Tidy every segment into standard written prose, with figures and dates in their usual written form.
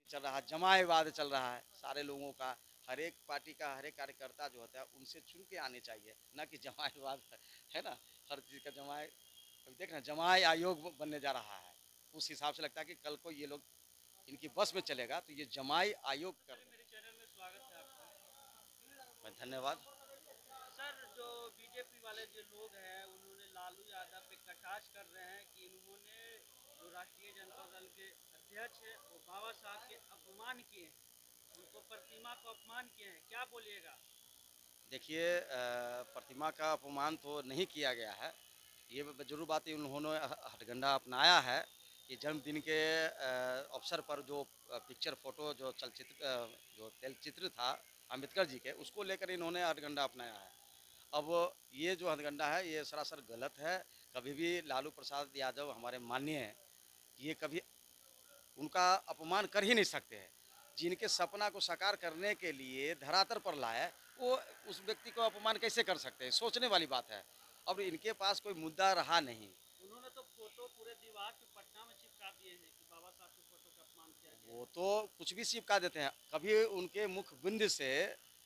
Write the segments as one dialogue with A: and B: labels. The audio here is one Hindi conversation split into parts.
A: चल रहा है, जमाएवाद चल रहा है सारे लोगों का। हर एक पार्टी का हर एक कार्यकर्ता जो होता है उनसे चुन के आने चाहिए, ना कि जमाएवाद है ना। हर चीज़ का जमाए, अभी देख ना जमाए आयोग बनने जा रहा है। उस हिसाब से लगता है कि कल को ये लोग इनकी बस में चलेगा तो ये जमाई आयोग कर
B: मेरे चैनल में स्वागत है आपका।
A: मैं धन्यवाद।
B: सर, जो बीजेपी वाले जो लोग हैं उन्होंने लालू यादव पे कटाक्ष कर रहे हैं कि इन्होंने जो राष्ट्रीय जनता दल के अध्यक्ष है वो बाबा साहब के अपमान किए हैं, उनको प्रतिमा को अपमान किए हैं, क्या बोलिएगा?
A: देखिए, प्रतिमा का अपमान तो नहीं किया गया है। ये जरूर बात है, उन्होंने हथगंडा अपनाया है कि जन्मदिन के अवसर पर जो पिक्चर फोटो जो जो तैलचित्र था अम्बेडकर जी के, उसको लेकर इन्होंने हथगंडा अपनाया है। अब ये जो हथगंडा है ये सरासर गलत है। कभी भी लालू प्रसाद यादव हमारे माननीय हैं, ये कभी उनका अपमान कर ही नहीं सकते हैं। जिनके सपना को साकार करने के लिए धरातल पर लाए, वो उस व्यक्ति को अपमान कैसे कर सकते हैं? सोचने वाली बात है। अब इनके पास कोई मुद्दा रहा नहीं।
B: उन्होंने तो फोटो पूरे दीवार पे पटना में चिपका दिए हैं कि बाबा साहब के फोटो का अपमान किया गया
A: वो
B: है।
A: तो कुछ भी चिपका देते हैं। कभी उनके मुख बिंद से,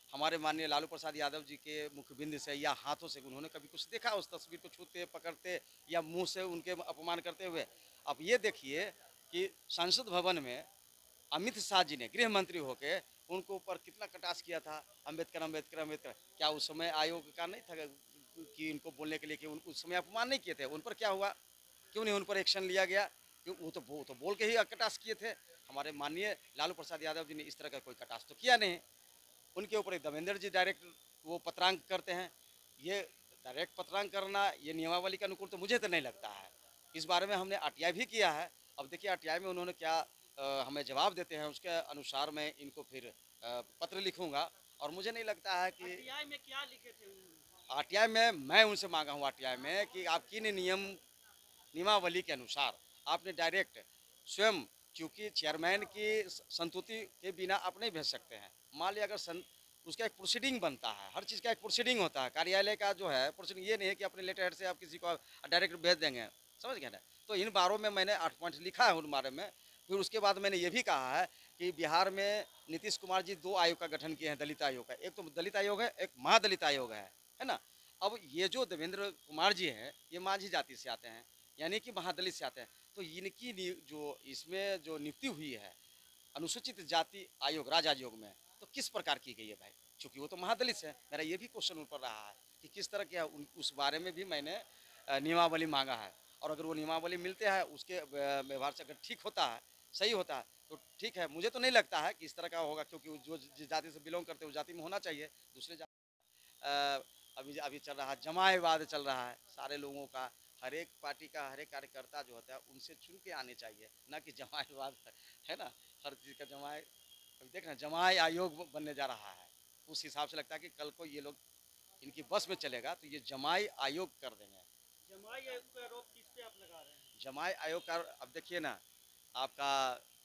A: हमारे माननीय लालू प्रसाद यादव जी के मुख बिंद से या हाथों से उन्होंने कभी कुछ देखा उस तस्वीर को छूते पकड़ते या मुंह से उनके अपमान करते हुए? अब ये देखिए कि संसद भवन में अमित शाह जी ने गृह मंत्री होके उनको ऊपर कितना कटाक्ष किया था, अम्बेडकर अम्बेडकर अम्बेडकर। क्या उस समय आयोग का नहीं था कि इनको बोलने के लिए कि उस समय अपमान नहीं किए थे? उन पर क्या हुआ? क्यों नहीं उन पर एक्शन लिया गया? क्यों? वो तो बोल के ही कटाक्ष किए थे। हमारे माननीय लालू प्रसाद यादव जी ने इस तरह का कोई कटाक्ष तो किया नहीं। उनके ऊपर देवेंद्र जी डायरेक्ट वो पत्रांग करते हैं। ये डायरेक्ट पत्रांग करना ये नियमावली के अनुकूल तो मुझे तो नहीं लगता है। इस बारे में हमने आरटीआई भी किया है। अब देखिए आरटीआई में उन्होंने क्या हमें जवाब देते हैं, उसके अनुसार मैं इनको फिर पत्र लिखूंगा। और मुझे नहीं लगता है कि
B: आरटीआई में क्या लिखे थे उन्होंने?
A: आरटीआई में मैं उनसे मांगा हूँ आरटीआई में कि आप किन नियमावली के अनुसार आपने डायरेक्ट स्वयं, क्योंकि चेयरमैन की संतुति के बिना आप नहीं भेज सकते हैं। मान लिया अगर उसका एक प्रोसीडिंग बनता है, हर चीज़ का एक प्रोसीडिंग होता है। कार्यालय का जो है प्रोसीडिंग ये नहीं है कि अपने लेटर हेड से आप किसी को डायरेक्ट भेज देंगे। समझ गए ना? तो इन बारों में मैंने 8 पॉइंट लिखा है उन बारे में। फिर उसके बाद मैंने ये भी कहा है कि बिहार में नीतीश कुमार जी 2 आयोग का गठन किए हैं, दलित आयोग का। एक तो दलित आयोग है, एक महादलित आयोग है ना। अब ये जो देवेंद्र कुमार जी हैं ये माझी जाति से आते हैं, यानी कि महादलित से आते हैं। तो इनकी जो इसमें जो नियुक्ति हुई है अनुसूचित जाति आयोग राज्य आयोग में, तो किस प्रकार की गई है भाई? क्योंकि वो तो महादलित है। मेरा ये भी क्वेश्चन ऊपर रहा है कि किस तरह के उस बारे में भी मैंने नियमावली मांगा है। और अगर वो नियमावली मिलते हैं उसके व्यवहार से अगर ठीक होता है, सही होता है, तो ठीक है। मुझे तो नहीं लगता है कि इस तरह का होगा, क्योंकि जो जिस जाति से बिलोंग करते हैं उस जाति में होना चाहिए। दूसरे अभी अभी चल रहा है, जमाएवाद चल रहा है सारे लोगों का। हर एक पार्टी का हर एक कार्यकर्ता जो होता है उनसे चुन के आने चाहिए, ना कि जमाएवाद है ना। हर चीज़ का जमाए, अभी देख ना जमाए आयोग बनने जा रहा है। उस हिसाब से लगता है कि कल को ये लोग इनकी बस में चलेगा तो ये जमाई आयोग कर देंगे।
B: जमाई आयोग का आरोप किस पे आप लगा रहे हैं?
A: जमाई आयोग का अब देखिए ना, आपका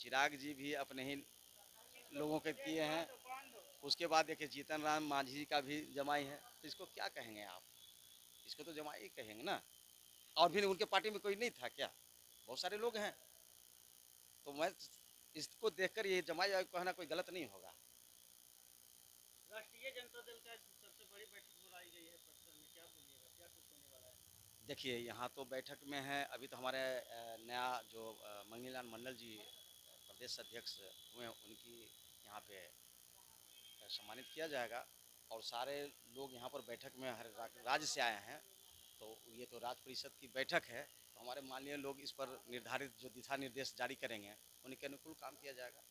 A: चिराग जी भी अपने ही लोगों के किए हैं। उसके बाद देखिए जीतन राम मांझी का भी जमाई है। तो इसको क्या कहेंगे आप? इसको तो जमाई ही कहेंगे ना। और भी उनके पार्टी में कोई नहीं था क्या? बहुत सारे लोग हैं। तो मैं इसको देखकर ये जमाई आयोग कहना कोई गलत नहीं होगा।
B: राष्ट्रीय जनता दल का सबसे बड़ी बैठक बुलाई गई है पटना में, क्या बोलिएगा, क्या कुछ होने वाला है?
A: देखिए यहाँ तो बैठक में है अभी तो हमारे नया जो मंगनीलाल मंडल जी प्रदेश अध्यक्ष हुए हैं, उनकी यहाँ पे सम्मानित किया जाएगा। और सारे लोग यहाँ पर बैठक में हर राज्य से आए हैं। तो ये तो राज्य परिषद की बैठक है, तो हमारे माननीय लोग इस पर निर्धारित जो दिशा निर्देश जारी करेंगे उनके अनुकूल काम किया जाएगा।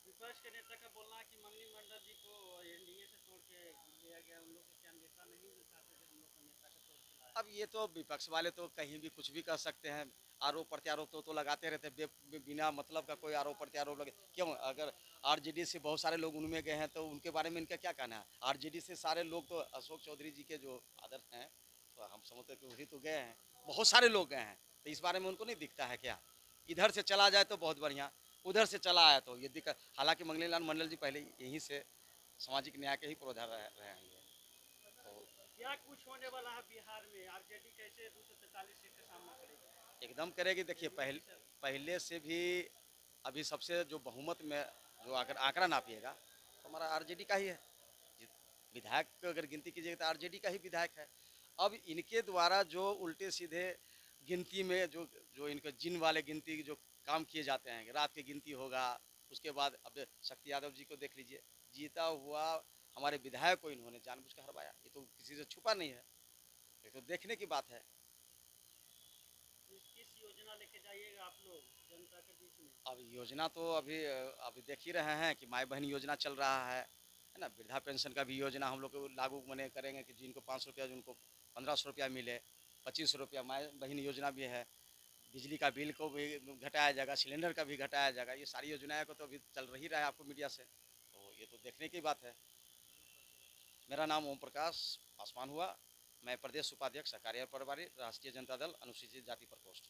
B: विपक्ष के नेता का बोलना है कि मंगनी मंडल जी को एनडीए से तोड़ के लिया गया, उन लोग को क्या नेता नहीं मिल पाते थे, हम लोग को नेता का तोड़ के लाया?
A: अब ये तो विपक्ष वाले तो कहीं भी कुछ भी कर सकते हैं। आरोप प्रत्यारोप तो लगाते रहते हैं, बिना मतलब का कोई आरोप प्रत्यारोप लगे क्यों? अगर आरजेडी से बहुत सारे लोग उनमें गए हैं तो उनके बारे में इनका क्या कहना है? आरजेडी से सारे लोग तो अशोक चौधरी जी के जो फादर हैं, तो हम समझते हैं कि वही तो गए हैं। बहुत सारे लोग गए हैं, तो इस बारे में उनको नहीं दिखता है क्या? इधर से चला जाए तो बहुत बढ़िया, उधर से चला आया तो ये दिक्कत। हालांकि मंगनीलाल मंडल जी पहले यहीं से सामाजिक न्याय के ही पुरोधा रहे हैं ये। तो
B: क्या कुछ होने वाला है बिहार में? आरजेडी कैसे 243 सीट का सामना करेगी?
A: एकदम करेगी। देखिए
B: तेजस्वी सर।
A: पहले से भी अभी सबसे जो बहुमत में जो अगर आंकड़ा नापिएगा तो हमारा आरजेडी का ही है। विधायक को अगर गिनती कीजिएगा तो आरजेडी का ही विधायक है। अब इनके द्वारा जो उल्टे सीधे गिनती में जो जो इनके जिन वाले गिनती जो काम किए जाते हैं, रात की गिनती होगा, उसके बाद अब शक्ति यादव जी को देख लीजिए, जीता हुआ हमारे विधायक को इन्होंने जानबूझ कर हरवाया। ये तो किसी से छुपा नहीं है, ये तो देखने की बात है।
B: किस योजना लेके जाइएगा आप लोग जनता के बीच में?
A: अब योजना तो अभी देख ही रहे हैं कि माई बहन योजना चल रहा है ना। वृद्धा पेंशन का भी योजना हम लोग को लागू मने करेंगे कि जिनको 500 रुपया, जिनको 1500 रुपया मिले, 2500 रुपया माई बहन योजना भी है। बिजली का बिल को भी घटाया जाएगा, सिलेंडर का भी घटाया जाएगा। ये सारी योजनाएं को तो अभी चल रही रहा है आपको मीडिया से, तो ये तो देखने की बात है। मेरा नाम ओम प्रकाश पासवान हुआ। मैं प्रदेश उपाध्यक्ष सहकारिता प्रभारी, राष्ट्रीय जनता दल, अनुसूचित जाति प्रकोष्ठ।